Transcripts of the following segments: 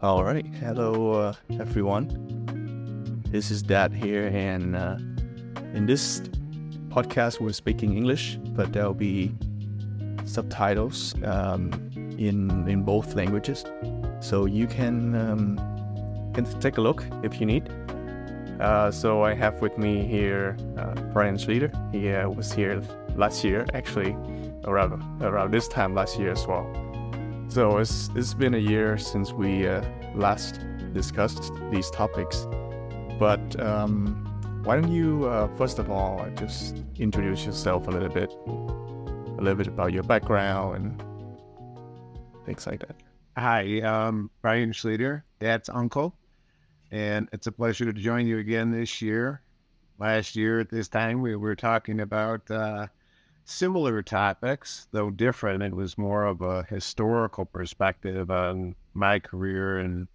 All right. Hello, everyone. This is Dad here, and in this podcast, we're speaking English, but there'll be subtitles in both languages, so you can take a look if you need. So I have with me here Brian Schlieder. He was here last year, actually, around this time last year as well. So it's been a year since we last discussed these topics. But why don't you, first of all, just introduce yourself a little bit about your background and things like that. Hi, Brian Schlieder, Dad's uncle, and it's a pleasure to join you again this year. Last year at this time, we were talking about similar topics, though different. It was more of a historical perspective on my career and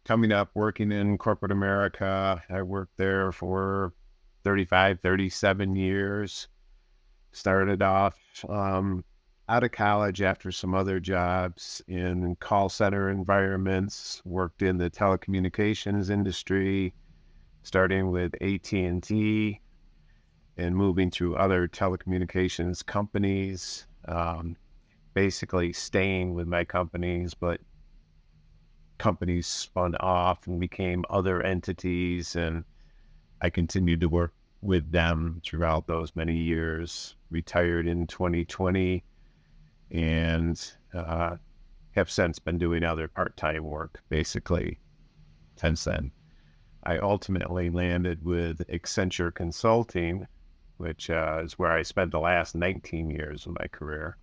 coming up working in corporate America. I worked there for 37 years. Started off out of college after some other jobs in call center environments, worked in the telecommunications industry, starting with AT&T and moving through other telecommunications companies, basically staying with my companies, but companies spun off and became other entities, and I continued to work with them throughout those many years. Retired in 2020 and have since been doing other part-time work, basically, since then. I ultimately landed with Accenture Consulting, which is where I spent the last 19 years of my career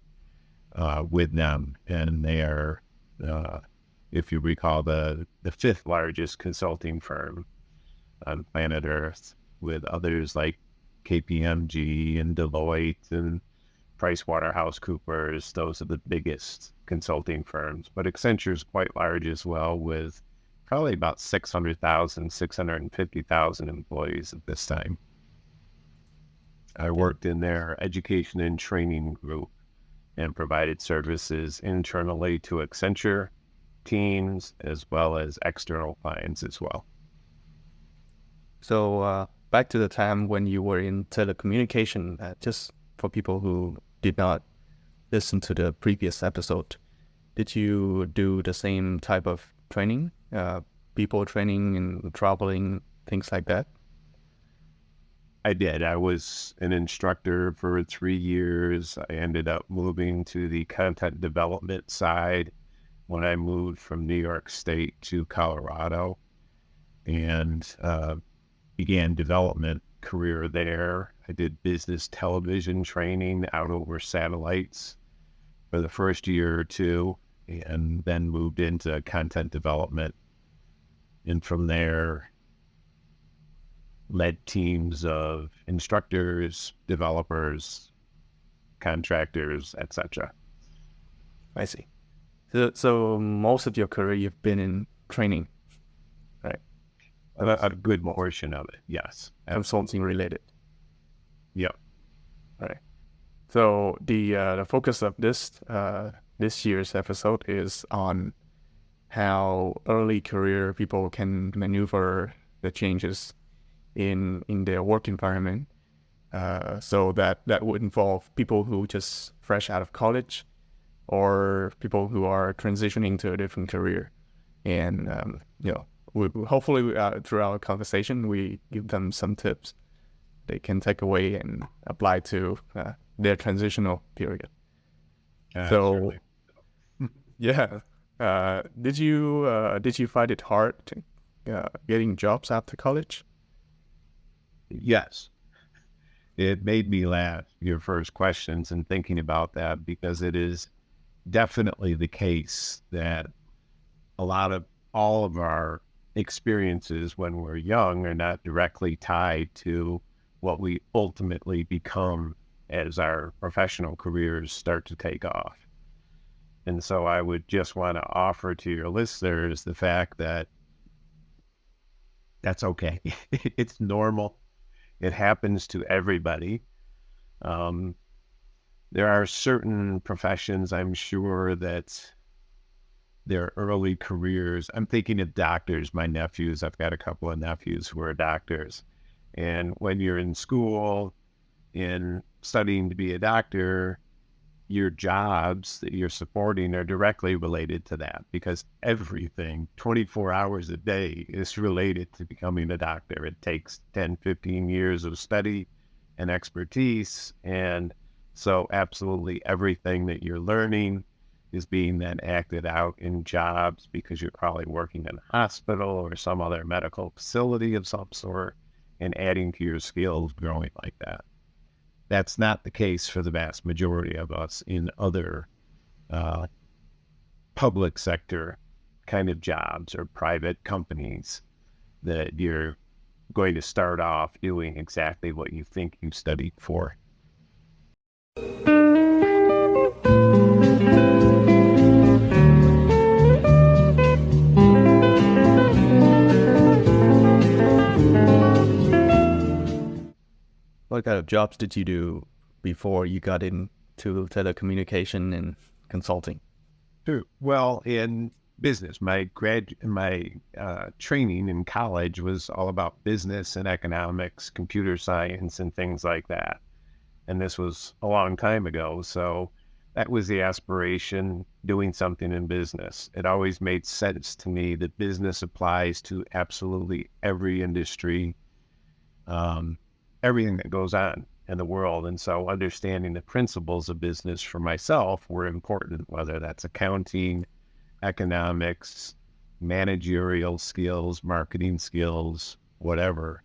with them. And they are, if you recall, the fifth largest consulting firm on planet Earth, with others like KPMG and Deloitte and PricewaterhouseCoopers. Those are the biggest consulting firms. But Accenture is quite large as well, with probably about 650,000 employees at this time. I worked in their education and training group and provided services internally to Accenture teams as well as external clients as well. So back to the time when you were in telecommunication, just for people who did not listen to the previous episode, did you do the same type of training, people training and traveling, things like that? I did. I was an instructor for 3 years. I ended up moving to the content development side when I moved from New York State to Colorado, and began development career there. I did business television training out over satellites for the first year or two, and then moved into content development. And from there, led teams of instructors, developers, contractors, etc. I see. So most of your career you've been in training, right? A good portion of it, yes. Consulting related. Yep. All right. So the focus of this year's episode is on how early career people can maneuver the changes in their work environment. So that would involve people who just fresh out of college, or people who are transitioning to a different career. And hopefully through our conversation, we give them some tips they can take away and apply to their transitional period. So, yeah. Did you find it hard getting jobs after college? Yes. It made me laugh, your first questions, and thinking about that, because it is definitely the case that all of our experiences when we're young are not directly tied to what we ultimately become as our professional careers start to take off. And so I would just want to offer to your listeners the fact that that's okay. It's normal. It happens to everybody. There are certain professions, I'm sure, that their early careers. I'm thinking of doctors, my nephews. I've got a couple of nephews who are doctors. And when you're in school and studying to be a doctor, your jobs that you're supporting are directly related to that, because everything 24 hours a day is related to becoming a doctor. It takes 10, 15 years of study and expertise. And so absolutely everything that you're learning is being then acted out in jobs, because you're probably working in a hospital or some other medical facility of some sort and adding to your skills growing like that. That's not the case for the vast majority of us in other public sector kind of jobs or private companies, that you're going to start off doing exactly what you think you studied for. What kind of jobs did you do before you got into telecommunication and consulting? Sure. Well, in business, my training in college was all about business and economics, computer science, and things like that. And this was a long time ago. So that was the aspiration, doing something in business. It always made sense to me that business applies to absolutely every industry, everything that goes on in the world. And so understanding the principles of business for myself were important, whether that's accounting, economics, managerial skills, marketing skills, whatever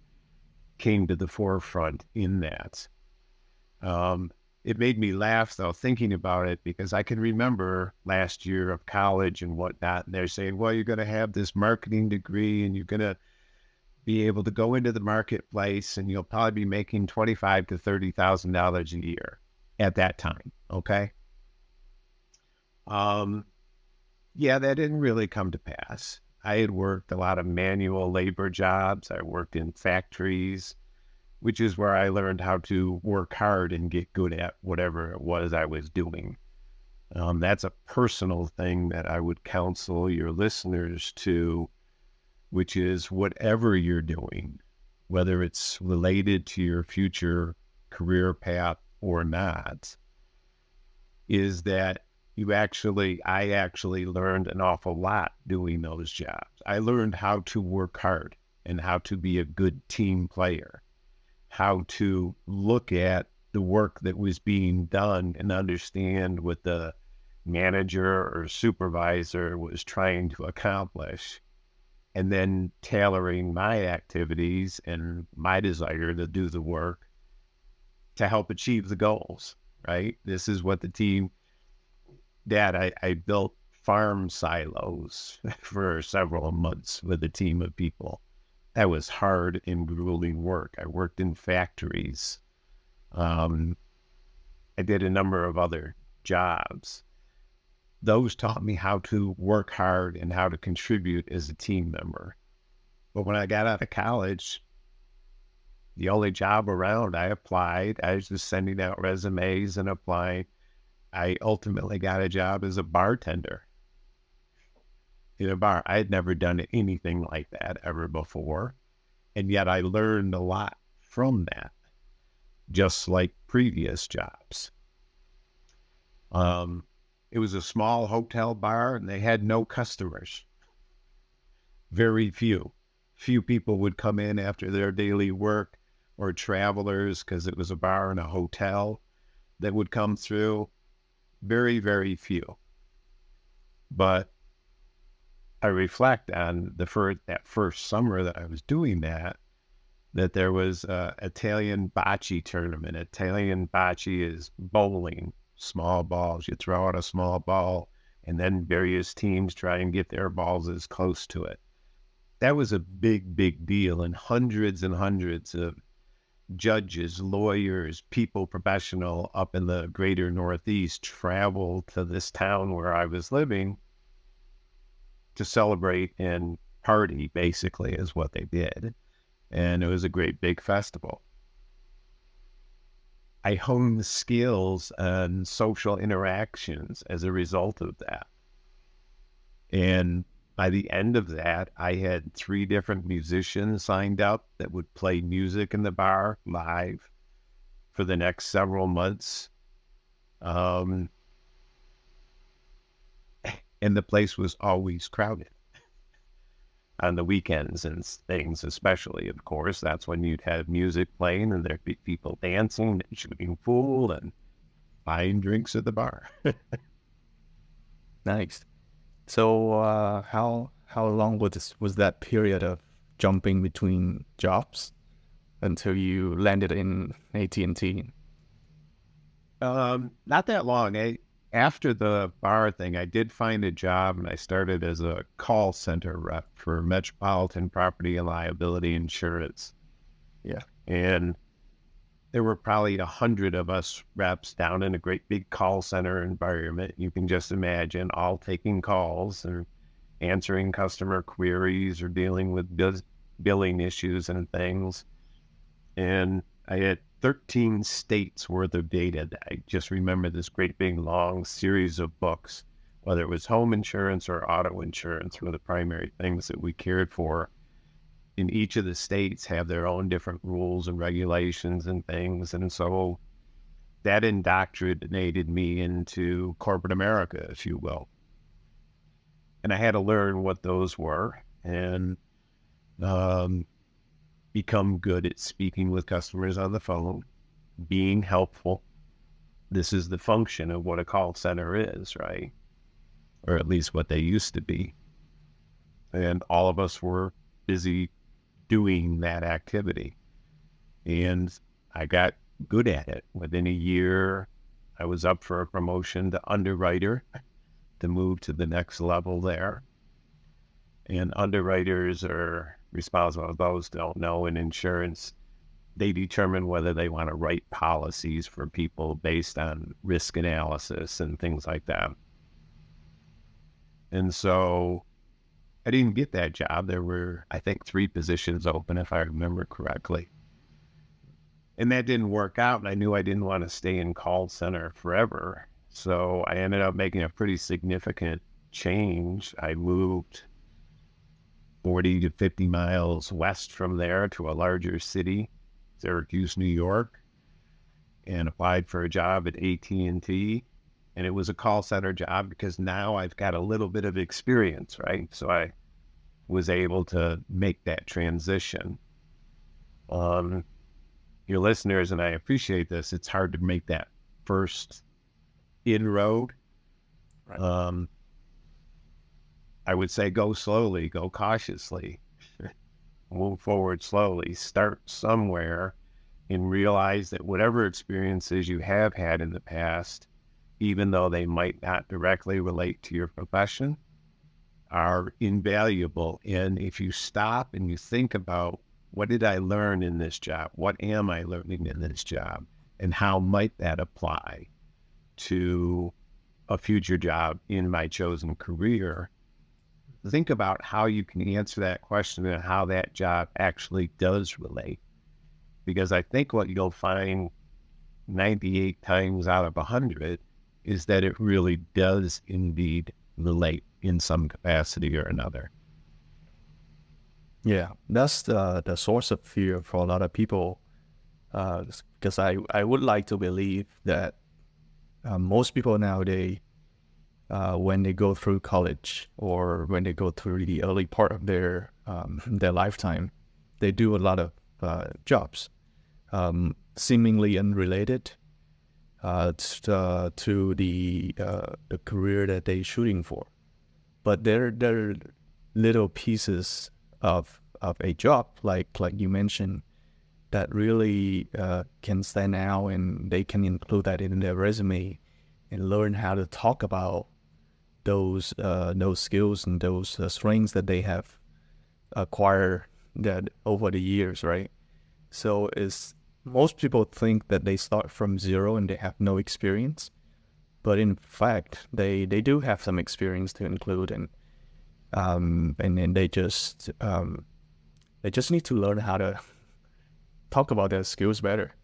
came to the forefront in that. It made me laugh, though, thinking about it, because I can remember last year of college and whatnot, and they're saying, well, you're going to have this marketing degree and you're going to be able to go into the marketplace and you'll probably be making $25,000 to $30,000 a year at that time. Okay. Yeah, that didn't really come to pass. I had worked a lot of manual labor jobs. I worked in factories, which is where I learned how to work hard and get good at whatever it was I was doing. That's a personal thing that I would counsel your listeners to, which is whatever you're doing, whether it's related to your future career path or not, is that I actually learned an awful lot doing those jobs. I learned how to work hard and how to be a good team player, how to look at the work that was being done and understand what the manager or supervisor was trying to accomplish, and then tailoring my activities and my desire to do the work to help achieve the goals, right? This is what the team did. I built farm silos for several months with a team of people. That was hard and grueling work. I worked in factories. I did a number of other jobs. Those taught me how to work hard and how to contribute as a team member. But when I got out of college, the only job around, I applied. I was just sending out resumes and applying. I ultimately got a job as a bartender in a bar. I had never done anything like that ever before. And yet I learned a lot from that, just like previous jobs. It was a small hotel bar and they had no customers. Very few. Few people would come in after their daily work, or travelers, because it was a bar and a hotel that would come through. Very, very few. But I reflect on that first summer that I was doing that there was a Italian bocce tournament. Italian bocce is bowling, small balls. You throw out a small ball and then various teams try and get their balls as close to it. That was a big, big deal. And hundreds of judges, lawyers, people professional up in the greater Northeast traveled to this town where I was living to celebrate and party, basically, is what they did. And it was a great big festival. I honed skills and social interactions as a result of that. And by the end of that, I had 3 different musicians signed up that would play music in the bar live for the next several months. And the place was always crowded on the weekends and things, especially, of course. That's when you'd have music playing and there'd be people dancing and shooting pool and buying drinks at the bar. Nice. So how long was that period of jumping between jobs until you landed in AT&T? Not that long. After the bar thing, I did find a job and I started as a call center rep for Metropolitan Property and Liability Insurance. Yeah. And there were probably 100 of us reps down in a great big call center environment. You can just imagine, all taking calls and answering customer queries or dealing with billing issues and things. And I had 13 states worth of data. I just remember this great big long series of books, whether it was home insurance or auto insurance were the primary things that we cared for. In each of the states have their own different rules and regulations and things. And so that indoctrinated me into corporate America, if you will. And I had to learn what those were and become good at speaking with customers on the phone, being helpful. This is the function of what a call center is, right? Or at least what they used to be. And all of us were busy doing that activity. And I got good at it. Within a year, I was up for a promotion to underwriter to move to the next level there. And underwriters are responsible, those don't know, in insurance, they determine whether they want to write policies for people based on risk analysis and things like that. And so I didn't get that job. There were, I think, 3 positions open, if I remember correctly. And that didn't work out. And I knew I didn't want to stay in call center forever. So I ended up making a pretty significant change. I moved 40 to 50 miles west from there to a larger city, Syracuse, New York, and applied for a job at AT&T. And it was a call center job because now I've got a little bit of experience, right? So I was able to make that transition. Your listeners, and I appreciate this, it's hard to make that first inroad. Right. I would say go slowly, go cautiously, move forward slowly, start somewhere and realize that whatever experiences you have had in the past, even though they might not directly relate to your profession, are invaluable. And if you stop and you think about, what did I learn in this job? What am I learning in this job? And how might that apply to a future job in my chosen career? Think about how you can answer that question and how that job actually does relate. Because I think what you'll find 98 times out of 100 is that it really does indeed relate in some capacity or another. Yeah, that's the source of fear for a lot of people. Because I would like to believe that most people nowadays, when they go through college or when they go through the early part of their lifetime, they do a lot of jobs, seemingly unrelated to the career that they're shooting for. But they're little pieces of a job, like you mentioned, that really can stand out, and they can include that in their resume and learn how to talk about those skills and those strengths that they have acquired that over the years, right? So most people think that they start from zero and they have no experience, but in fact they do have some experience to include, and then they just need to learn how to talk about their skills better.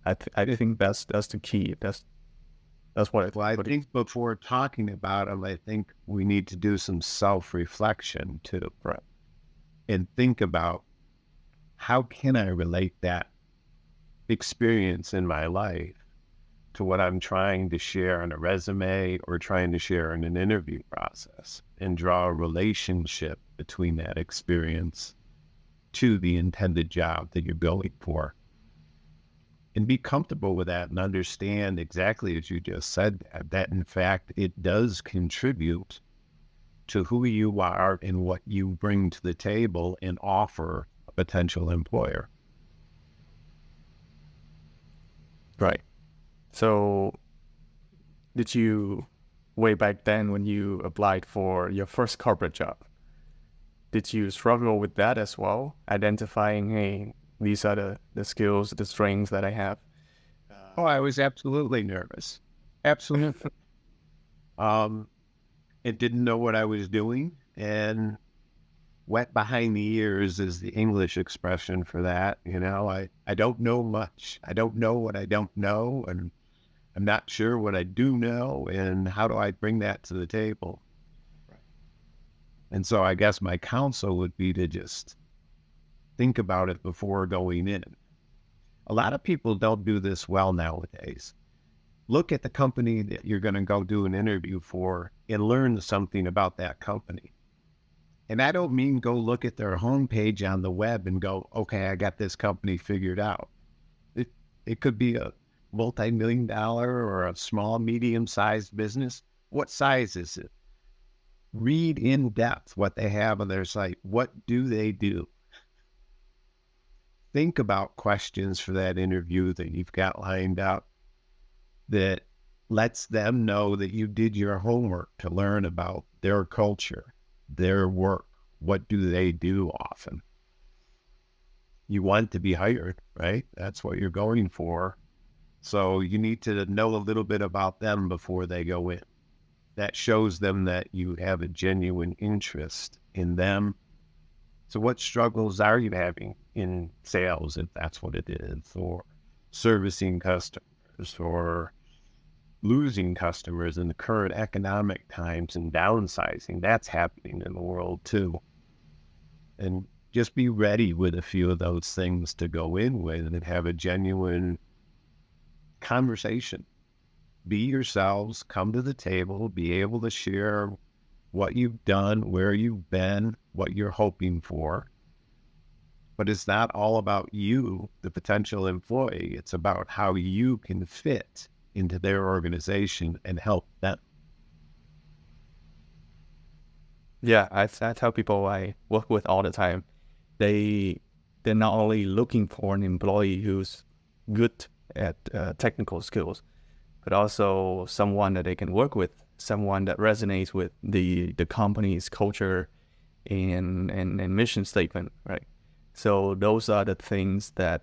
I think that's the key. That's That's what Well, I think before talking about them, I think we need to do some self-reflection too. Right. And think about, how can I relate that experience in my life to what I'm trying to share on a resume or trying to share in an interview process, and draw a relationship between that experience to the intended job that you're going for. And be comfortable with that and understand exactly as you just said, that in fact, it does contribute to who you are and what you bring to the table and offer a potential employer. Right. So did you, way back then when you applied for your first corporate job, did you struggle with that as well? Identifying, hey, these are the skills, the strengths that I have? Oh, I was absolutely nervous. Absolutely. It didn't know what I was doing, and wet behind the ears is the English expression for that. I don't know much. I don't know what I don't know, and I'm not sure what I do know, and how do I bring that to the table? Right. And so I guess my counsel would be to just think about it before going in. A lot of people don't do this well nowadays. Look at the company that you're going to go do an interview for and learn something about that company. And I don't mean go look at their homepage on the web and go, okay, I got this company figured out. It could be a multi-million-dollar or a small, medium-sized business. What size is it? Read in depth what they have on their site. What do they do? Think about questions for that interview that you've got lined up that lets them know that you did your homework to learn about their culture, their work. What do they do often? You want to be hired, right? That's what you're going for. So you need to know a little bit about them before they go in. That shows them that you have a genuine interest in them. So what struggles are you having in sales, if that's what it is, or servicing customers, or losing customers in the current economic times and downsizing? That's happening in the world too. And just be ready with a few of those things to go in with and have a genuine conversation. Be yourselves, come to the table, be able to share what you've done, where you've been, what you're hoping for. But it's not all about you, the potential employee. It's about how you can fit into their organization and help them. Yeah, I tell people I work with all the time. They're not only looking for an employee who's good at technical skills, but also someone that they can work with, someone that resonates with the company's culture and mission statement, right? So those are the things that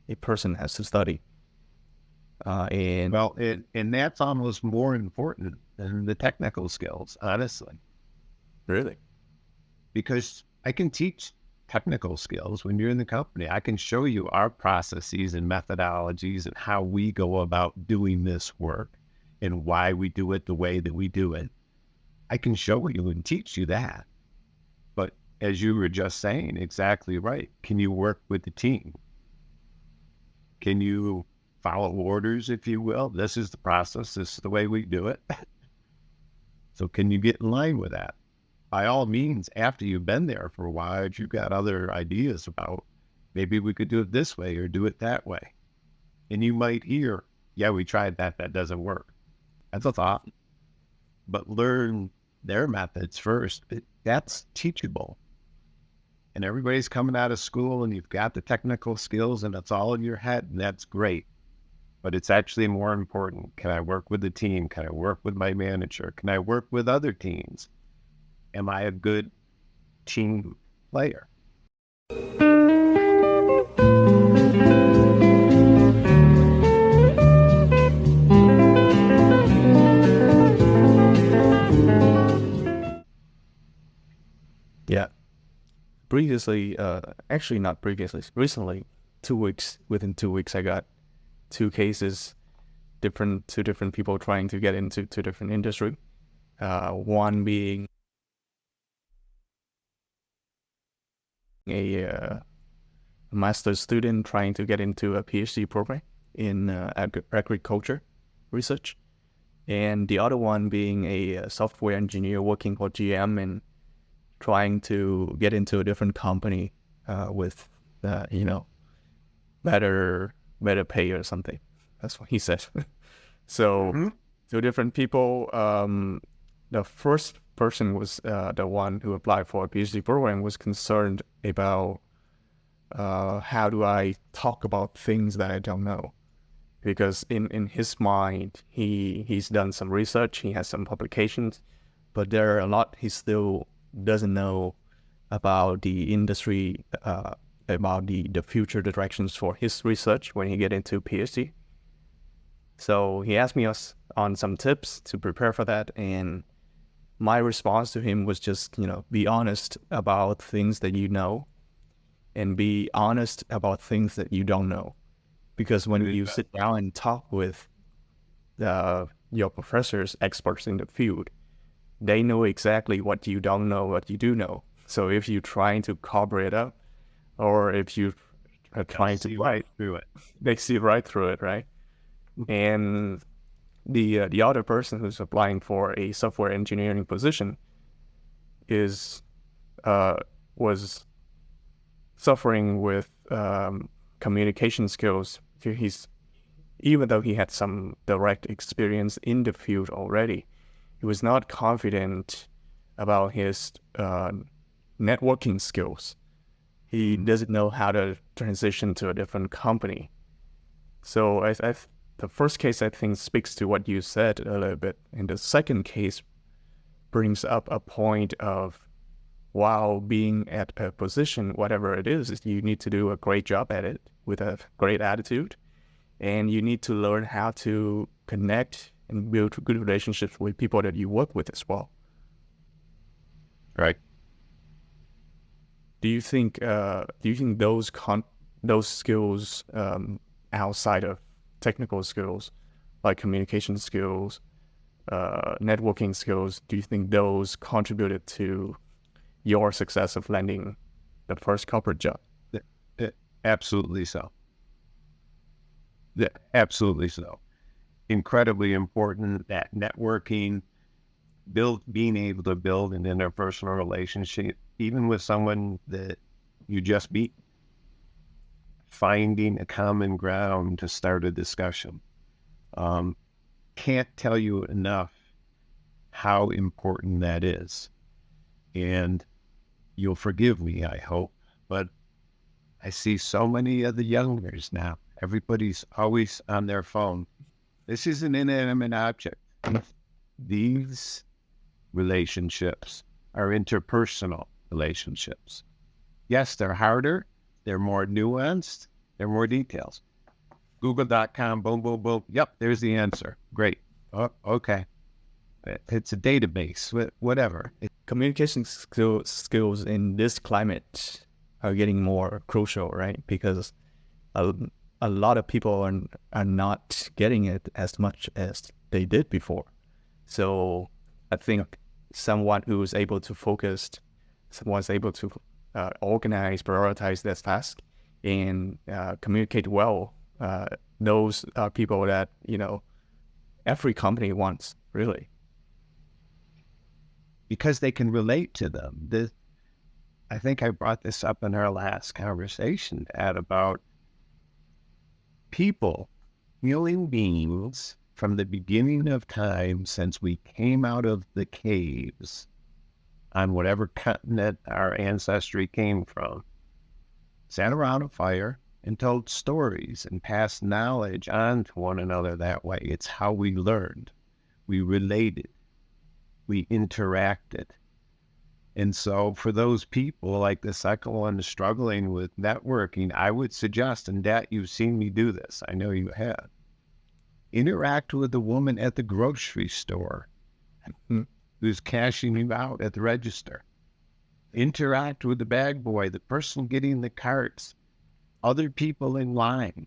a person has to study. And that's almost more important than the technical skills, honestly. Really? Because I can teach technical skills when you're in the company. I can show you our processes and methodologies and how we go about doing this work and why we do it the way that we do it. I can show you and teach you that. But as you were just saying, exactly right. Can you work with the team? Can you follow orders, if you will? This is the process. This is the way we do it. So can you get in line with that? By all means, after you've been there for a while, if you've got other ideas about maybe we could do it this way or do it that way. And you might hear, yeah, we tried that. That doesn't work. That's a thought. But learn their methods first. That's teachable. And everybody's coming out of school and you've got the technical skills and it's all in your head, and that's great. But it's actually more important. Can I work with the team? Can I work with my manager? Can I work with other teams? Am I a good team player? Yeah. Previously, actually not previously, recently, within 2 weeks, I got 2 cases two different people trying to get into two different industry. One being a master's student trying to get into a PhD program in agriculture research, and the other one being a software engineer working for GM and trying to get into a different company with better pay or something. That's what he said. So two different people. The first person was the one who applied for a PhD program, was concerned about how do I talk about things that I don't know, because in his mind he's done some research, he has some publications, but there are a lot he still doesn't know about the industry, about the future directions for his research when he get into PhD. So he asked me on some tips to prepare for that, and my response to him was just, be honest about things that you know, and be honest about things that you don't know. Because when you sit down and talk with your professors, experts in the field, they know exactly what you don't know, what you do know. So if you're trying to cover it up, or if you are trying to right through it, they see right through it, right? And the other person who's applying for a software engineering position was suffering with communication skills. Even though he had some direct experience in the field already, he was not confident about his networking skills. He doesn't know how to transition to a different company. So the first case, I think, speaks to what you said a little bit. And the second case brings up a point of, while being at a position, whatever it is, you need to do a great job at it with a great attitude. And you need to learn how to connect and build good relationships with people that you work with as well. Right. Do you think those skills outside of technical skills, like communication skills, networking skills, do you think those contributed to your success of landing the first corporate job? Absolutely so. Absolutely so. Incredibly important, that networking, being able to build an interpersonal relationship, even with someone that you just meet, finding a common ground to start a discussion. Can't tell you enough how important that is. And you'll forgive me, I hope, but I see so many of the youngers now. Everybody's always on their phone. This is an inanimate object. These relationships are interpersonal relationships. Yes, they're harder. They're more nuanced. They're more details. Google.com, boom, boom, boom. Yep, there's the answer. Great. Oh, okay. It's a database, whatever. Communication skills in this climate are getting more crucial, right? Because a lot of people are not getting it as much as they did before. So I think someone who is able to focus, someone's able to organize, prioritize their task, and communicate well. Those are people that, every company wants, really. Because they can relate to them. I think I brought this up in our last conversation, about people, human beings, from the beginning of time, since we came out of the caves on whatever continent our ancestry came from, sat around a fire and told stories and passed knowledge on to one another that way. It's how we learned. We related. We interacted. And so for those people like the second one struggling with networking, I would suggest, and that you've seen me do this, I know you have, interact with the woman at the grocery store who's cashing you out at the register. Interact with the bag boy, the person getting the carts, other people in line.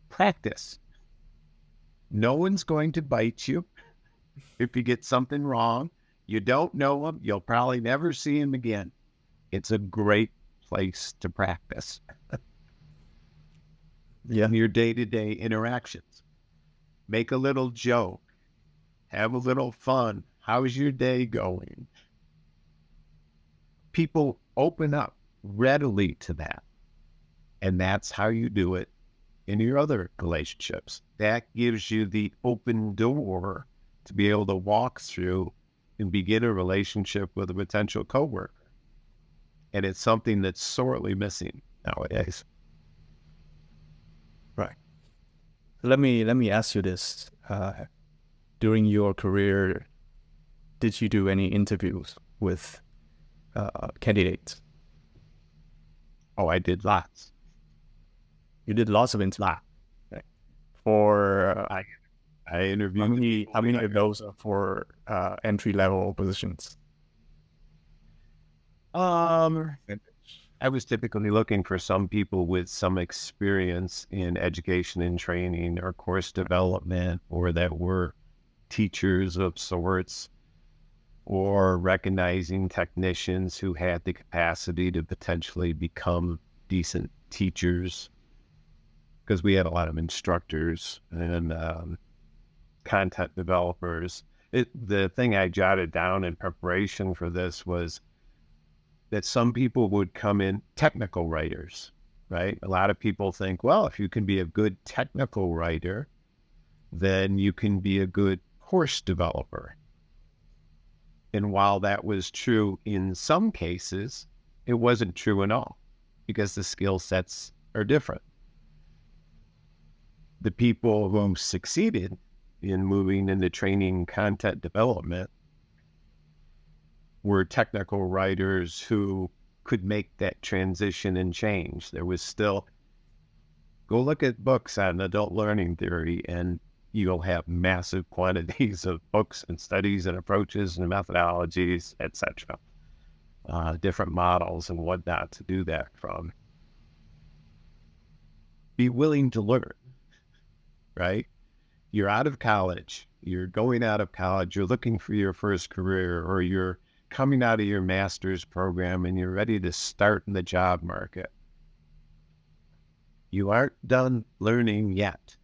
Practice. No one's going to bite you if you get something wrong. You don't know them. You'll probably never see them again. It's a great place to practice in your day-to-day interactions. Make a little joke. Have a little fun. How's your day going? People open up readily to that. And that's how you do it in your other relationships. That gives you the open door to be able to walk through and begin a relationship with a potential coworker. And it's something that's sorely missing nowadays. Right. Let me ask you this. During your career, did you do any interviews with candidates? Oh, I did lots. You did lots of interviews. Right. For I interviewed. how many of those are for entry level positions? I was typically looking for some people with some experience in education and training or course development, or that were teachers of sorts, or recognizing technicians who had the capacity to potentially become decent teachers, because we had a lot of instructors and content developers. The thing I jotted down in preparation for this was that some people would come in technical writers, right? A lot of people think, well, if you can be a good technical writer, then you can be a good course developer. And while that was true in some cases, it wasn't true in all, because the skill sets are different. The people who succeeded in moving into training content development were technical writers who could make that transition and change. There was still, go look at books on adult learning theory, and you'll have massive quantities of books and studies and approaches and methodologies, etc. Different models and whatnot to do that from. Be willing to learn, right? You're out of college, you're going out of college, you're looking for your first career, or you're coming out of your master's program and you're ready to start in the job market. You aren't done learning yet.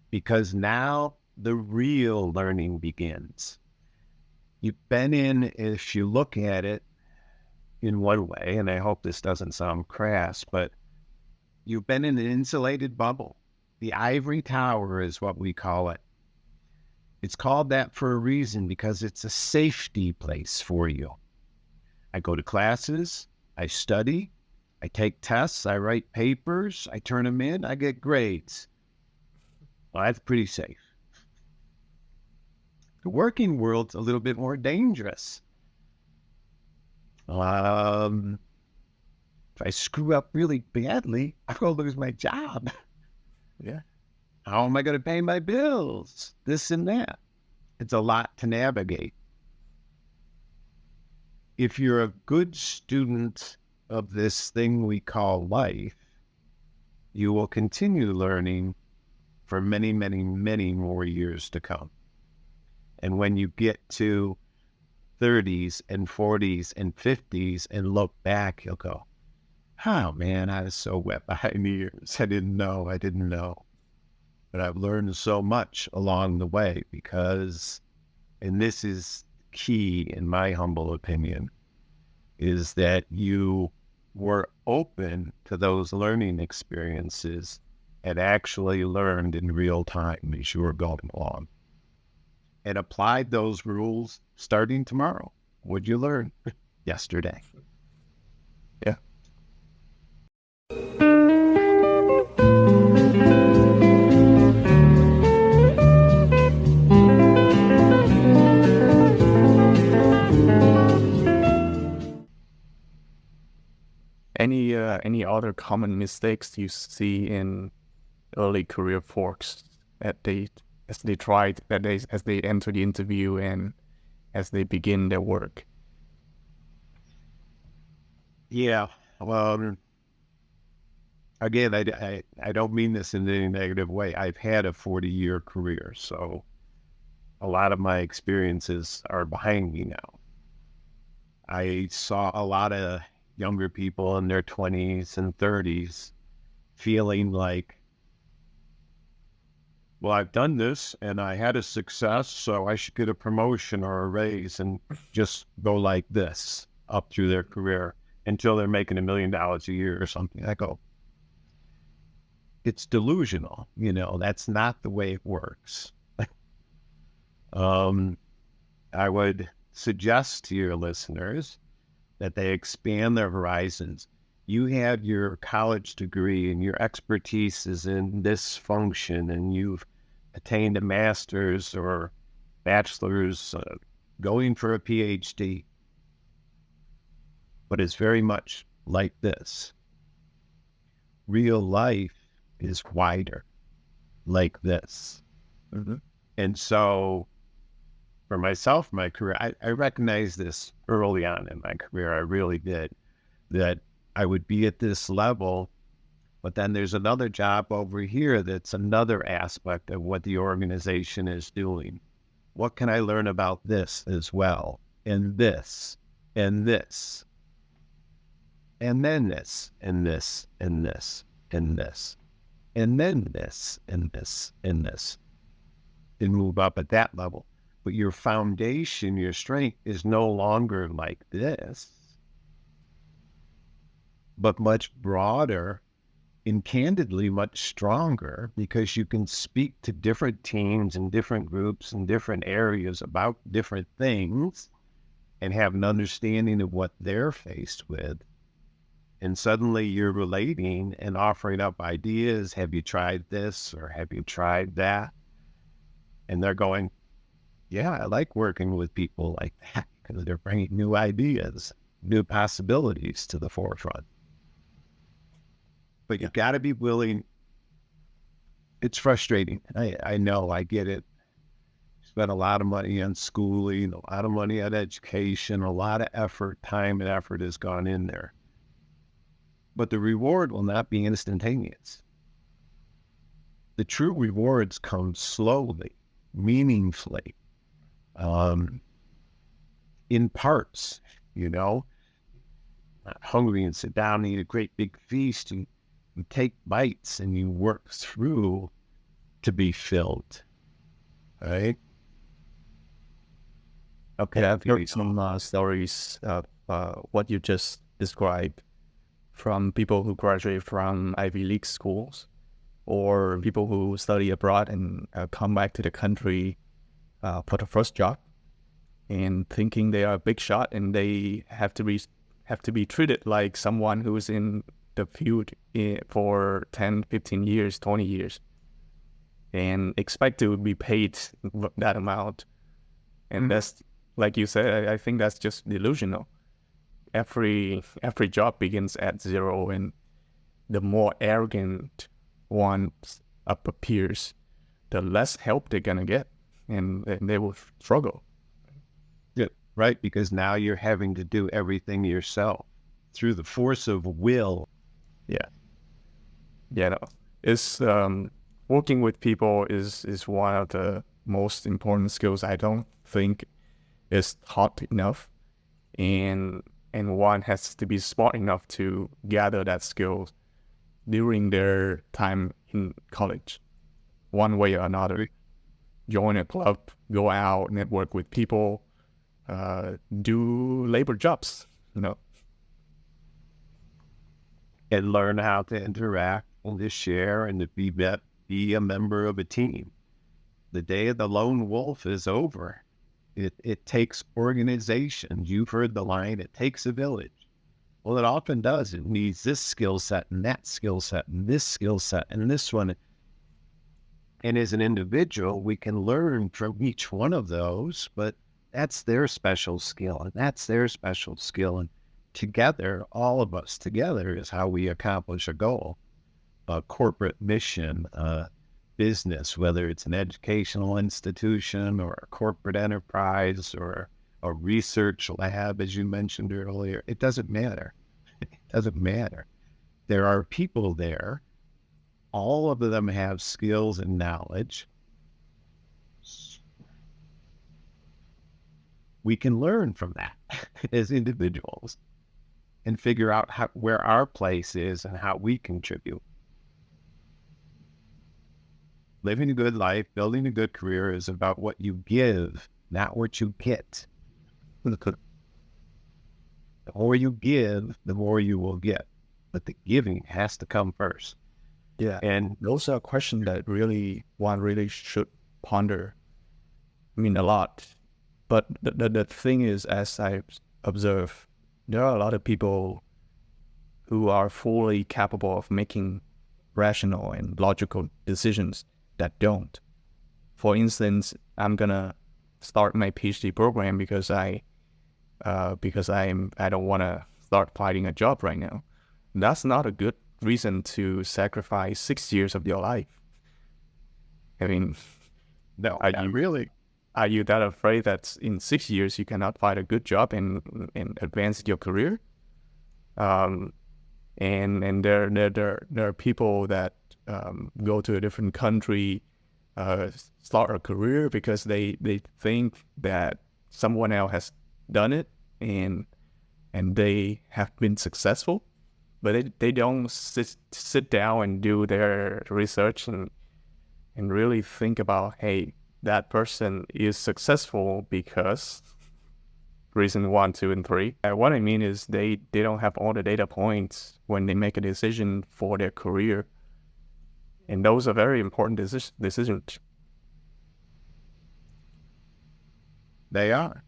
Because now the real learning begins. You've been in, if you look at it in one way, and I hope this doesn't sound crass, but you've been in an insulated bubble. The ivory tower is what we call it. It's called that for a reason, because it's a safety place for you. I go to classes, I study, I take tests, I write papers, I turn them in, I get grades. Well, that's pretty safe. The working world's a little bit more dangerous. If I screw up really badly, I'm going to lose my job. Yeah. How am I going to pay my bills? This and that. It's a lot to navigate. If you're a good student of this thing we call life, you will continue learning for many, many, many more years to come. And when you get to 30s and 40s and 50s and look back, you'll go, oh man, I was so wet behind the ears. I didn't know. But I've learned so much along the way, because, and this is key in my humble opinion, is that you were open to those learning experiences and actually learned in real time as you were going along, and applied those rules starting tomorrow. What'd you learn yesterday? Yeah. Any other common mistakes you see in early career folks as they enter the interview and as they begin their work? Yeah, well, again, I don't mean this in any negative way. I've had a 40-year career, so a lot of my experiences are behind me now. I saw a lot of younger people in their 20s and 30s feeling like, well, I've done this and I had a success, so I should get a promotion or a raise and just go like this up through their career until they're making $1 million a year or something. I go, it's delusional. That's not the way it works. I would suggest to your listeners that they expand their horizons. You have your college degree and your expertise is in this function, and you've attained a master's or bachelor's, going for a PhD. But it's very much like this. Real life is wider, like this. Mm-hmm. And so for myself, my career, I recognized this early on in my career. I really did, that I would be at this level, but then there's another job over here that's another aspect of what the organization is doing. What can I learn about this as well? And this, and this, and then this, and this, and this, and this, and then this, and this, and this, and move up at that level. But your foundation, your strength is no longer like this, but much broader and candidly much stronger, because you can speak to different teams and different groups and different areas about different things and have an understanding of what they're faced with. And suddenly you're relating and offering up ideas. Have you tried this or have you tried that? And they're going, yeah, I like working with people like that because they're bringing new ideas, new possibilities to the forefront. But you've got to be willing. It's frustrating. I know, I get it. Spent a lot of money on schooling, a lot of money on education, a lot of effort, time and effort has gone in there. But the reward will not be instantaneous. The true rewards come slowly, meaningfully, in parts, not hungry and sit down and eat a great big feast. You take bites and you work through to be filled, right? Okay, I've heard some stories of what you just described from people who graduate from Ivy League schools or people who study abroad and come back to the country for the first job and thinking they are a big shot and they have to be treated like someone who's in the field for 10, 15 years, 20 years and expect to be paid that amount. And that's, like you said, I think that's just delusional. Every job begins at zero, and the more arrogant one appears, the less help they're gonna get, and they will struggle. Yeah, right, because now you're having to do everything yourself through the force of will. No. It's working with people is one of the most important skills. I don't think is taught enough, and one has to be smart enough to gather that skill during their time in college, one way or another. Join a club, go out, network with people, do labor jobs, And learn how to interact and to share and to be a member of a team. The day of the lone wolf is over. It takes organization. You've heard the line, it takes a village. Well, it often does. It needs this skill set and that skill set and this skill set and this one. And as an individual, we can learn from each one of those, but that's their special skill and that's their special skill. And together, all of us together is how we accomplish a goal, a corporate mission, business, whether it's an educational institution or a corporate enterprise or a research lab, as you mentioned earlier. It doesn't matter. It doesn't matter. there are people there. All of them have skills and knowledge. We can learn from that as individuals and figure out where our place is and how we contribute. Living a good life, building a good career is about what you give, not what you get. The more you give, the more you will get. But the giving has to come first. Yeah. And those are questions that one really should ponder. I mean, a lot. But the thing is, as I observe, there are a lot of people who are fully capable of making rational and logical decisions that don't. For instance, I'm gonna start my PhD program because I don't want to start finding a job right now. That's not a good reason to sacrifice 6 years of your life. I mean, no, are you that afraid that in 6 years you cannot find a good job and advance your career? And there are people that go to a different country, start a career because they think that someone else has done it and they have been successful, but they don't sit down and do their research and really think about, hey, that person is successful because reason 1, 2, and 3. What I mean is they don't have all the data points when they make a decision for their career. And those are very important decisions. They are.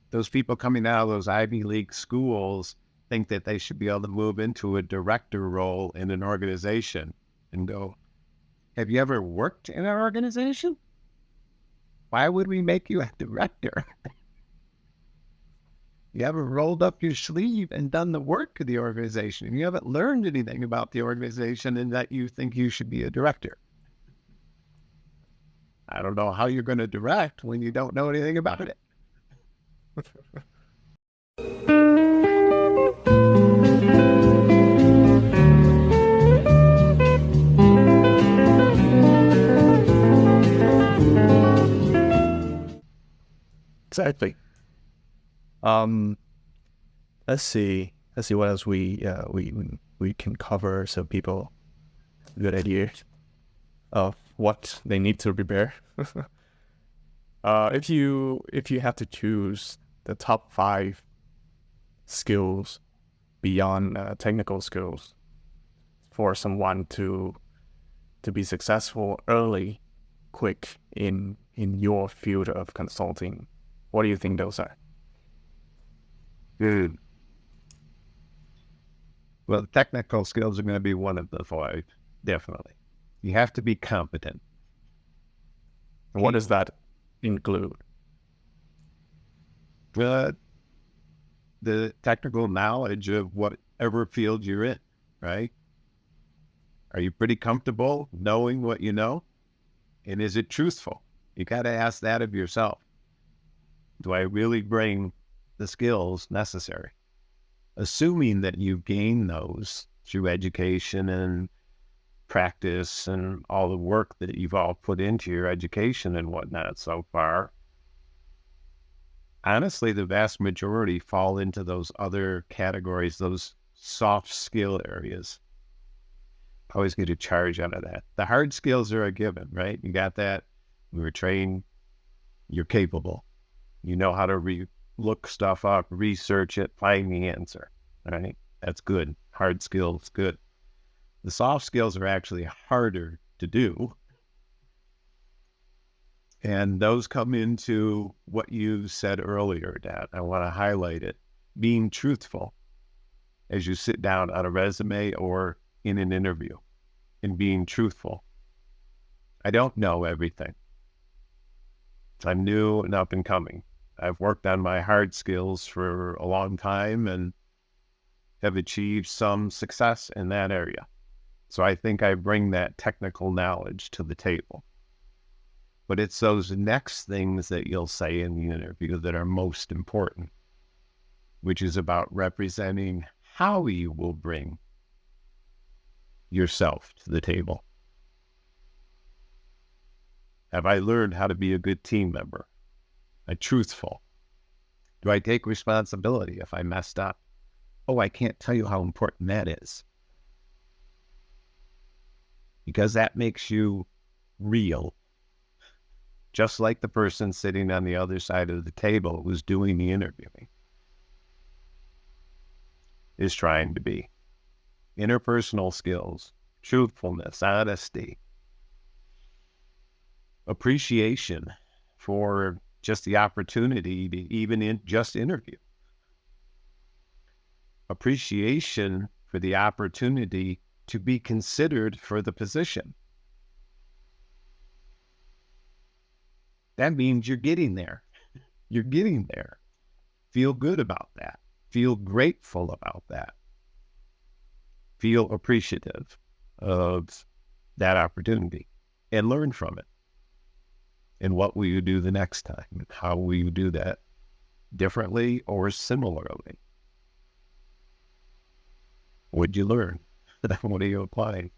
Those people coming out of those Ivy League schools think that they should be able to move into a director role in an organization and go, have you ever worked in an organization? Why would we make you a director? You haven't rolled up your sleeve and done the work of the organization. You haven't learned anything about the organization and that you think you should be a director. I don't know how you're going to direct when you don't know anything about it. Exactly. Let's see what else we can cover so people have a good idea of what they need to prepare. If you have to choose the top 5 skills beyond technical skills for someone to be successful early, quick in your field of consulting, what do you think those are? Good. Well, technical skills are going to be one of the 5, definitely. You have to be competent. And what does that include? The technical knowledge of whatever field you're in, right? Are you pretty comfortable knowing what you know? And is it truthful? You got to ask that of yourself. Do I really bring the skills necessary? Assuming that you've gained those through education and practice and all the work that you've all put into your education and whatnot so far. Honestly, the vast majority fall into those other categories, those soft skill areas. I always get a charge out of that. The hard skills are a given, right? You got that. We were trained. You're capable. You know how to look stuff up, research it, find the answer, right? That's good. Hard skills, good. The soft skills are actually harder to do. And those come into what you said earlier, Dad. I want to highlight it. Being truthful as you sit down on a resume or in an interview, and being truthful. I don't know everything. I'm new and up and coming. I've worked on my hard skills for a long time and have achieved some success in that area. So I think I bring that technical knowledge to the table. But it's those next things that you'll say in the interview that are most important, which is about representing how you will bring yourself to the table. Have I learned how to be a good team member? A truthful? Do I take responsibility if I messed up? Oh, I can't tell you how important that is. Because that makes you real. Just like the person sitting on the other side of the table who's doing the interviewing is trying to be. Interpersonal skills, truthfulness, honesty, appreciation for just the opportunity to even just interview. Appreciation for the opportunity to be considered for the position. That means you're getting there. You're getting there. Feel good about that. Feel grateful about that. Feel appreciative of that opportunity and learn from it. And what will you do the next time? How will you do that differently or similarly? What'd you learn? What are you applying?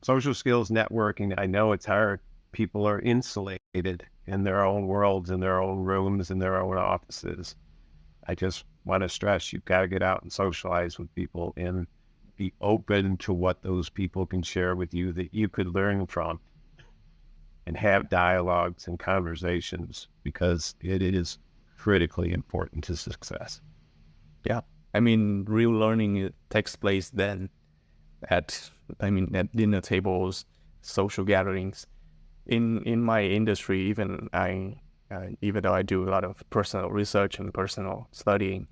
Social skills, networking, I know it's hard. People are insulated in their own worlds, in their own rooms, in their own offices. I just want to stress you've got to get out and socialize with people and be open to what those people can share with you that you could learn from, and have dialogues and conversations, because it is critically important to success. Yeah. I mean, real learning takes place then at dinner tables, social gatherings. In my industry, even though I do a lot of personal research and personal studying,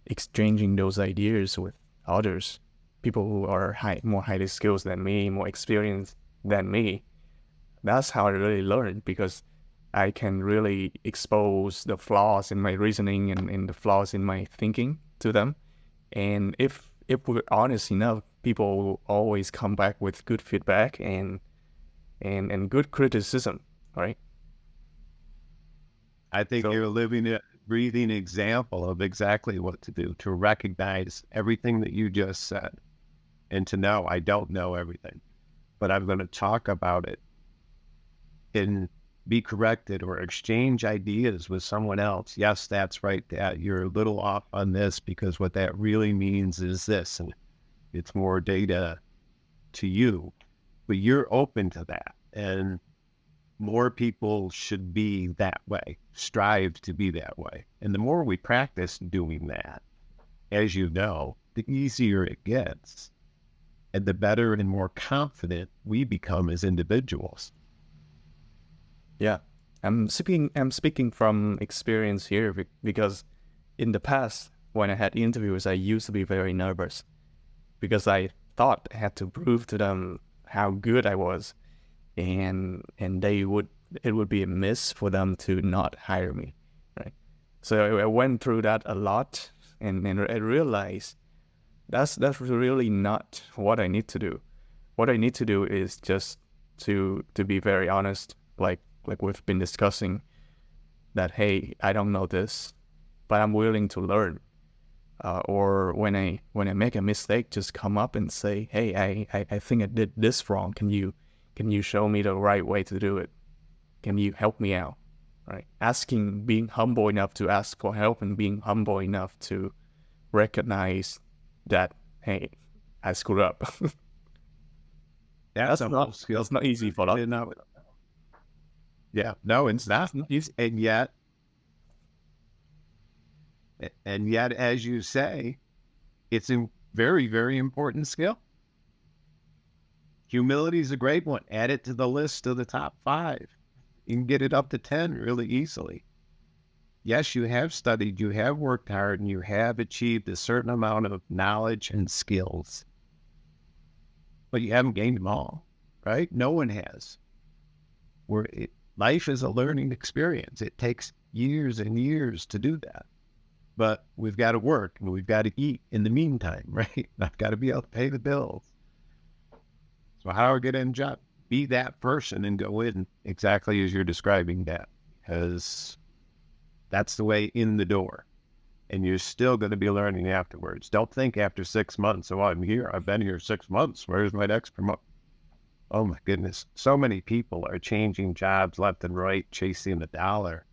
exchanging those ideas with others, people who are more highly skilled than me, more experienced than me, that's how I really learn, because I can really expose the flaws in my reasoning and the flaws in my thinking to them. And if we're honest enough, people will always come back with good feedback and good criticism, right? I think you're a living, breathing example of exactly what to do, to recognize everything that you just said, and to know I don't know everything, but I'm going to talk about it and be corrected or exchange ideas with someone else. Yes, that's right, Dad. You're a little off on this, because what that really means is this, and it's more data to you, but you're open to that. And more people should be that way, strive to be that way. And the more we practice doing that, as you know, the easier it gets, and the better and more confident we become as individuals. Yeah, I'm speaking from experience here, because in the past, when I had interviews, I used to be very nervous, because I thought I had to prove to them how good I was, and it would be a miss for them to not hire me, right? So I went through that a lot, and I realized that's really not what I need to do. What I need to do is just to be very honest, like we've been discussing, that, hey, I don't know this, but I'm willing to learn. Or when I make a mistake, just come up and say, hey, I think I did this wrong. Can you show me the right way to do it? Can you help me out? Right? Being humble enough to ask for help, and being humble enough to recognize that, hey, I screwed up. That's not easy for us. Yeah, no, it's not. And yet, as you say, it's a very, very important skill. Humility is a great one. Add it to the list of the top 5. You can get it up to 10 really easily. Yes, you have studied, you have worked hard, and you have achieved a certain amount of knowledge and skills, but you haven't gained them all, right? No one has. Life is a learning experience. It takes years and years to do that. But we've got to work, and we've got to eat in the meantime, right? I've got to be able to pay the bills. So how do I get in a job? Be that person and go in exactly as you're describing that, because that's the way in the door. and you're still going to be learning afterwards. Don't think after 6 months, oh, I'm here. I've been here 6 months. Where's my next promotion? Oh my goodness. So many people are changing jobs left and right, chasing the dollar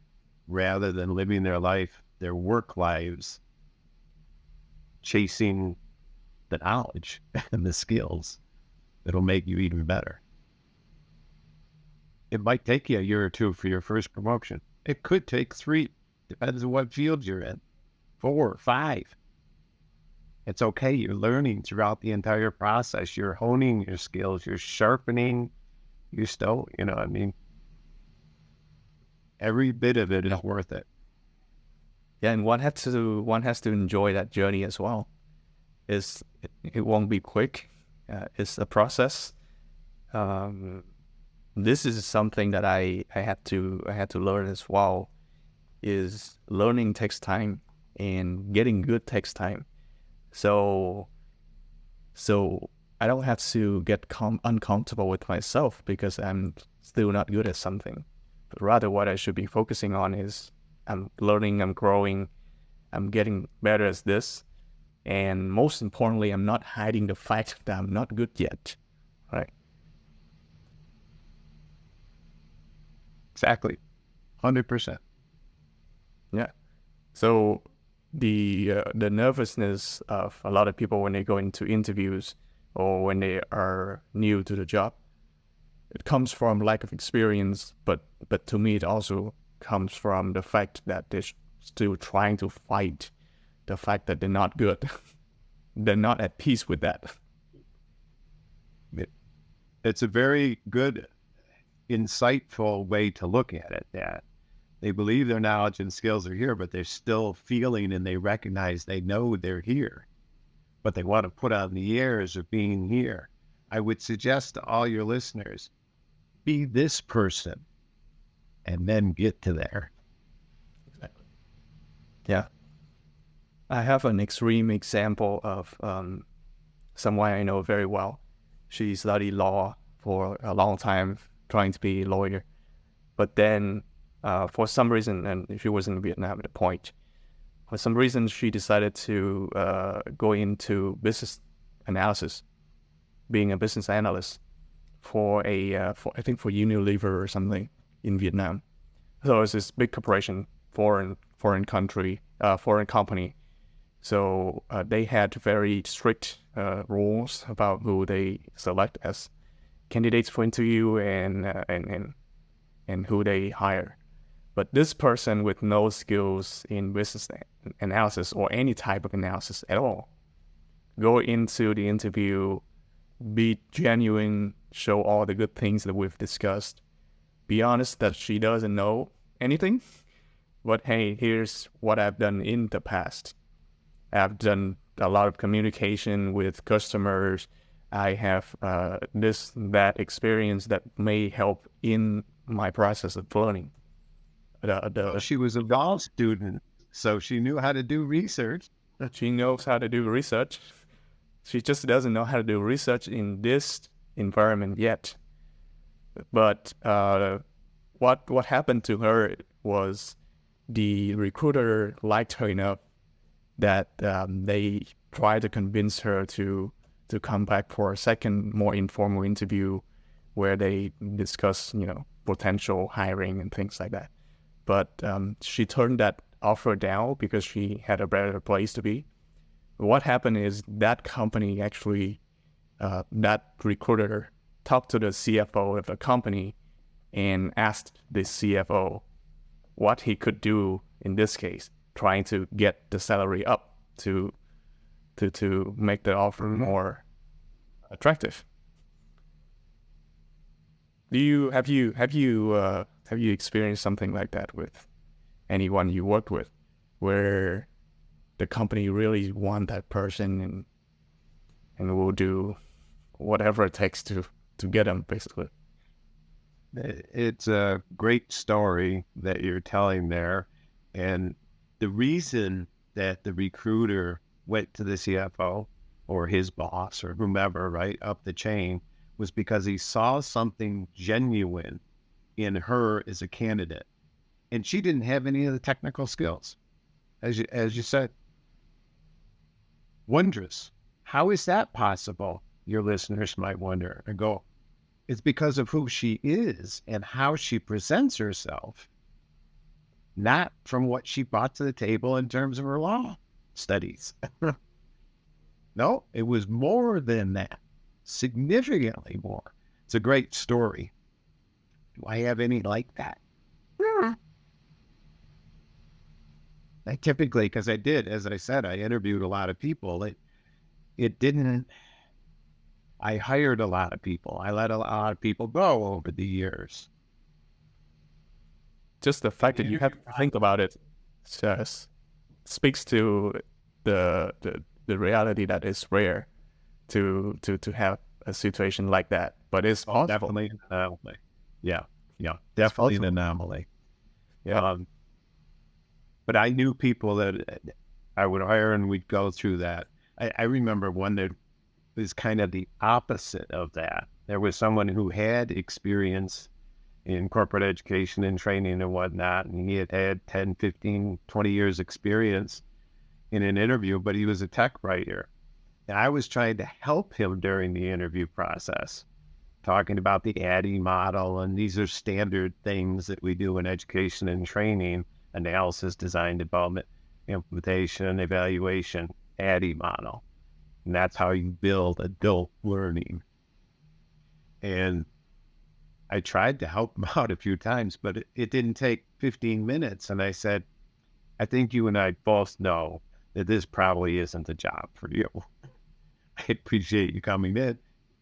rather than living their life, their work lives, chasing the knowledge and the skills that'll make you even better. It might take you a year or two for your first promotion. It could take 3, depends on what field you're in, 4, 5. It's okay. You're learning throughout the entire process. You're honing your skills. You're sharpening your stone. You know what I mean? Every bit of it is worth it. Yeah, and one has to enjoy that journey as well. It won't be quick. It's a process. This is something that I had to learn as well. Is learning takes time, and getting good takes time. So I don't have to get uncomfortable with myself because I'm still not good at something. But rather, what I should be focusing on is I'm learning, I'm growing, I'm getting better at this, and most importantly, I'm not hiding the fact that I'm not good yet. Right? Exactly. 100%. Yeah. So the nervousness of a lot of people when they go into interviews or when they are new to the job, it comes from lack of experience, but to me it also comes from the fact that they're still trying to fight the fact that they're not good. They're not at peace with that. It's a very good, insightful way to look at it, that they believe their knowledge and skills are here, but they're still feeling and they recognize, they know they're here, but they want to put on the airs of being here. I would suggest to all your listeners, be this person and then get to there. Exactly. Yeah. I have an extreme example of someone I know very well. She studied law for a long time, trying to be a lawyer. But then for some reason, and she was in Vietnam at the point, for some reason she decided to go into business analysis, being a business analyst for I think for Unilever or something in Vietnam. So it's this big corporation, foreign company. So they had very strict rules about who they select as candidates for interview and who they hire. But this person with no skills in business analysis or any type of analysis at all, go into the interview, be genuine, show all the good things that we've discussed, be honest that she doesn't know anything, but hey, here's what I've done in the past. I've done a lot of communication with customers. I have that experience that may help in my process of learning. She was a law student, so she knew how to do research. She knows how to do research. She just doesn't know how to do research in this environment yet. But what happened to her was the recruiter liked her enough that they tried to convince her to come back for a second, more informal interview where they discuss, potential hiring and things like that. But she turned that offer down because she had a better place to be. What happened is that company actually, that recruiter talked to the CFO of the company and asked the CFO what he could do in this case, trying to get the salary up to make the offer more attractive. Have you experienced something like that with anyone you worked with, where the company really want that person and will do whatever it takes to get them, basically? It's a great story that you're telling there. And the reason that the recruiter went to the CFO or his boss or whomever, right, up the chain, was because he saw something genuine in her as a candidate. And she didn't have any of the technical skills. as you said, wondrous. How is that possible? Your listeners might wonder and go, it's because of who she is and how she presents herself, not from what she brought to the table in terms of her law studies. No, it was more than that, significantly more. It's a great story. Do I have any like that? I typically, because I did, as I said, I interviewed a lot of people. It didn't, I hired a lot of people. I let a lot of people go over the years. Just the fact that you have to think about it just speaks to the reality that is rare to have a situation like that. But it's possible. Definitely an anomaly. Yeah, definitely an anomaly. Yeah. But I knew people that I would hire and we'd go through that. I remember one that was kind of the opposite of that. There was someone who had experience in corporate education and training and whatnot, and he had 10, 15, 20 years experience in an interview, but he was a tech writer. And I was trying to help him during the interview process, talking about the ADDIE model, and these are standard things that we do in education and training: analysis, design, development, implementation, evaluation, ADDIE model. And that's how you build adult learning. And I tried to help him out a few times, but it didn't take 15 minutes. And I said, I think you and I both know that this probably isn't the job for you. I appreciate you coming in.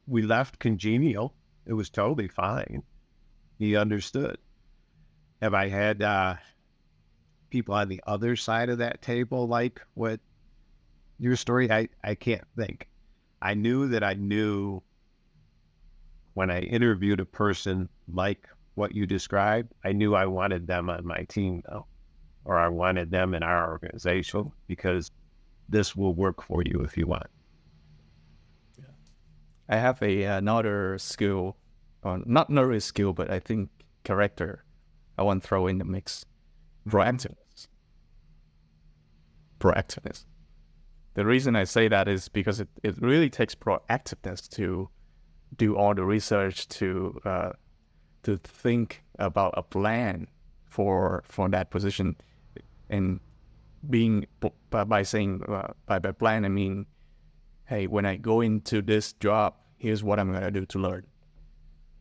We left congenial. It was totally fine. He understood. Have I had people on the other side of that table like what your story? I can't think. I knew that I knew when I interviewed a person like what you described, I knew I wanted them on my team, though, or I wanted them in our organization, because this will work for you if you want. I have another skill, or not really skill, but I think character I want to throw in the mix. Proactiveness. The reason I say that is because it really takes proactiveness to do all the research, to think about a plan for that position. And being by saying by plan, I mean, hey, when I go into this job, here's what I'm gonna do to learn.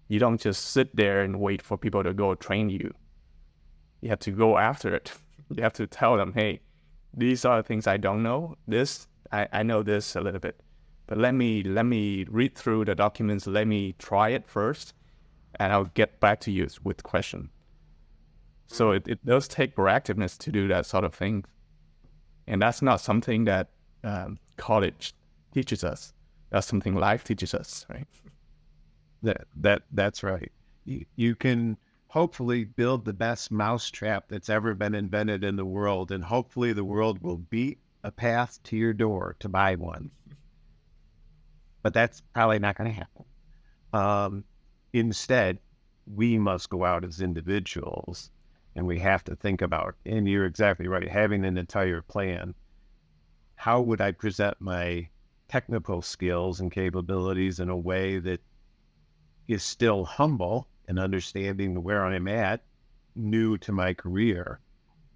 You don't just sit there and wait for people to go train you. You have to go after it. You have to tell them, hey, these are the things I don't know. This I know this a little bit, but let me read through the documents. Let me try it first, and I'll get back to you with question. So it does take proactiveness to do that sort of thing, and that's not something that college teaches us. That's something life teaches us, right? That's right. You can hopefully build the best mousetrap that's ever been invented in the world, and hopefully the world will beat a path to your door to buy one. But that's probably not going to happen. Instead, we must go out as individuals, and we have to think about, and you're exactly right, having an entire plan. How would I present my technical skills and capabilities in a way that is still humble and understanding where I'm at, new to my career?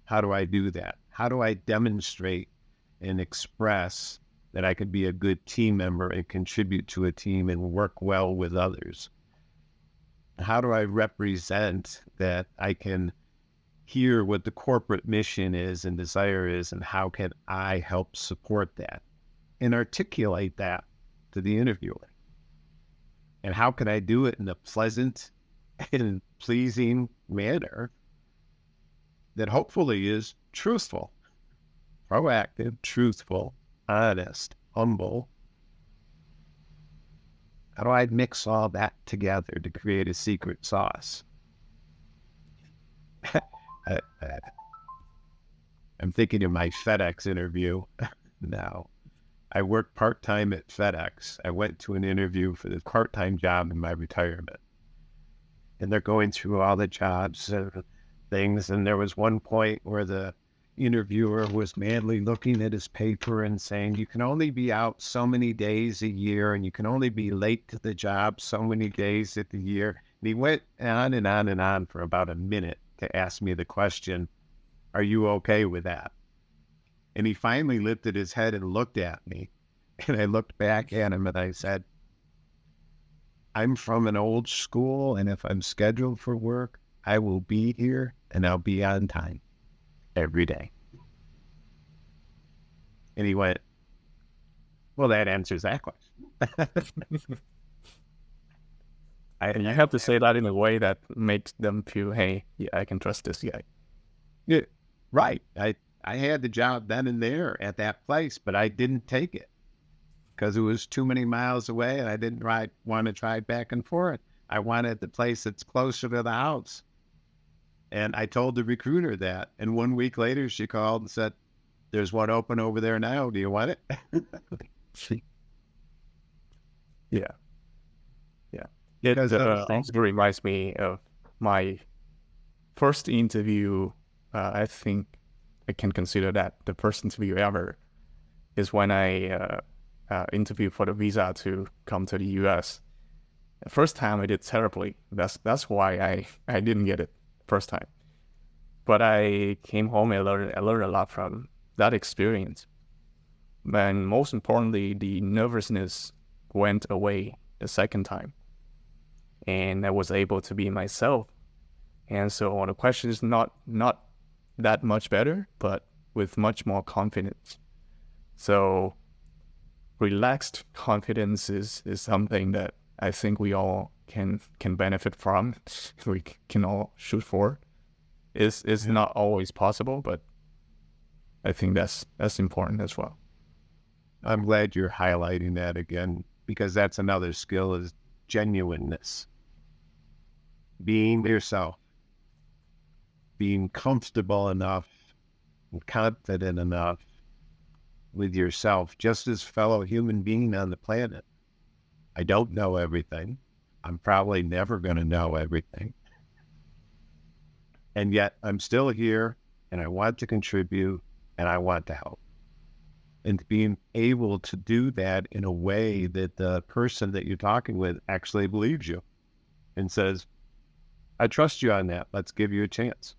How do I do that? How do I demonstrate and express that I can be a good team member and contribute to a team and work well with others? How do I represent that I can hear what the corporate mission is and desire is, and how can I help support that and articulate that to the interviewer? And how can I do it in a pleasant and pleasing manner that hopefully is truthful, proactive, truthful, honest, humble? How do I mix all that together to create a secret sauce? I'm thinking of my FedEx interview now. I worked part-time at FedEx. I went to an interview for the part-time job in my retirement. And they're going through all the jobs and things. And there was one point where the interviewer was madly looking at his paper and saying, you can only be out so many days a year and you can only be late to the job so many days at the year. And he went on and on and on for about a minute to ask me the question, are you okay with that? And he finally lifted his head and looked at me. And I looked back at him and I said, I'm from an old school, and if I'm scheduled for work, I will be here and I'll be on time every day. And he went, well, that answers that question. And you have to say that in a way that makes them feel, hey, yeah, I can trust this guy. Yeah, right. I had the job then and there at that place, but I didn't take it because it was too many miles away and I didn't want to drive back and forth. I wanted the place that's closer to the house. And I told the recruiter that. And 1 week later, she called and said, there's one open over there now. Do you want it? Yeah. Yeah. It also reminds me of my first interview. I think I can consider that the first interview ever is when I interviewed for the visa to come to the US. The first time I did terribly. That's why I didn't get it first time. But I came home and I learned a lot from that experience. And most importantly, the nervousness went away the second time. And I was able to be myself. And so the question is not that much better, but with much more confidence. So relaxed confidence is something that I think we all can benefit from. We can all shoot for. It's not always possible, but I think that's important as well. I'm glad you're highlighting that again, because that's another skill, is genuineness. Being yourself. Being comfortable enough and confident enough with yourself, just as fellow human being on the planet. I don't know everything. I'm probably never going to know everything. And yet I'm still here and I want to contribute and I want to help. And being able to do that in a way that the person that you're talking with actually believes you and says, I trust you on that. Let's give you a chance.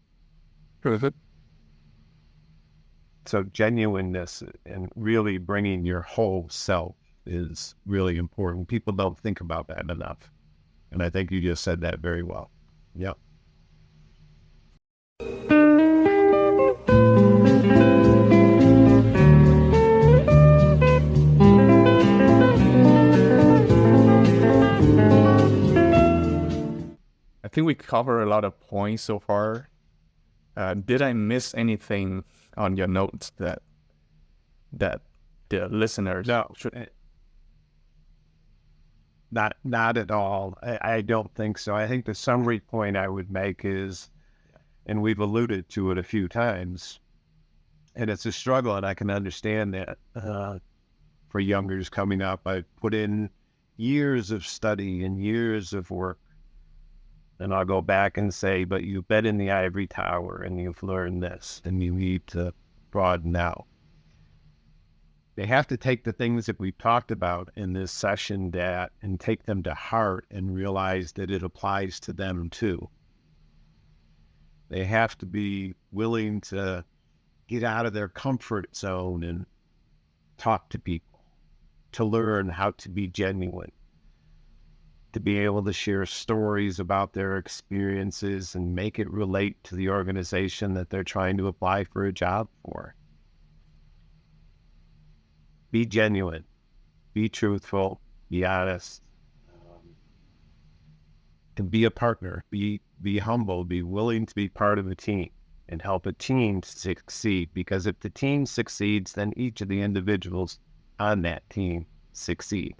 So genuineness and really bringing your whole self is really important. People don't think about that enough. And I think you just said that very well. Yep. I think we covered a lot of points so far. Did I miss anything on your notes that the listeners should? Not at all. I don't think so. I think the summary point I would make is, and we've alluded to it a few times, and it's a struggle, and I can understand that for youngers coming up. I put in years of study and years of work. And I'll go back and say, but you've been in the ivory tower and you've learned this and you need to broaden out. They have to take the things that we've talked about in this session and take them to heart and realize that it applies to them too. They have to be willing to get out of their comfort zone and talk to people, to learn how to be genuine, to be able to share stories about their experiences and make it relate to the organization that they're trying to apply for a job for. Be genuine, be truthful, be honest, and be a partner, be humble, be willing to be part of a team and help a team succeed. Because if the team succeeds, then each of the individuals on that team succeed.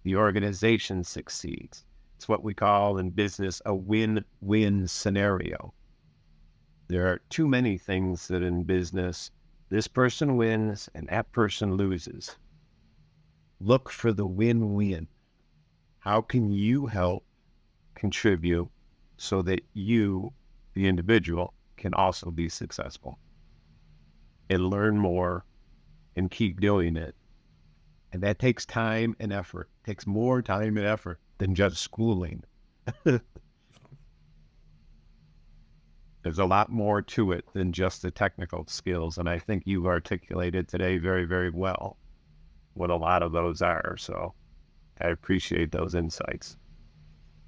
The organization succeeds. It's what we call in business a win-win scenario. There are too many things that in business, this person wins and that person loses. Look for the win-win. How can you help contribute so that you, the individual, can also be successful? and learn more and keep doing it. And that takes time and effort. It takes more time and effort than just schooling. There's a lot more to it than just the technical skills. And I think you've articulated today very, very well what a lot of those are. So I appreciate those insights.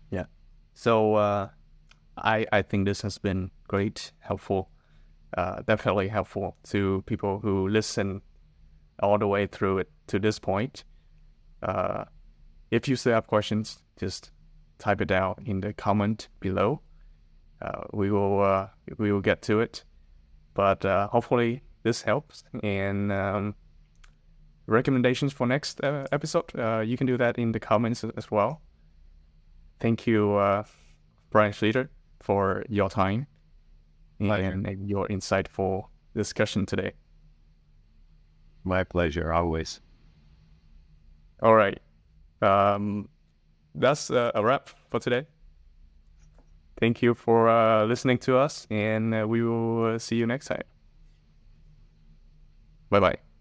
Yeah. So I think this has been great, helpful, definitely helpful to people who listen all the way through it to this point. If you still have questions, just type it down in the comment below. We will get to it. But hopefully this helps. And recommendations for next episode, you can do that in the comments as well. Thank you, Brian Schlieder, for your time and your insightful discussion today. My pleasure, always. All right. That's a wrap for today. Thank you for listening to us, and we will see you next time. Bye-bye.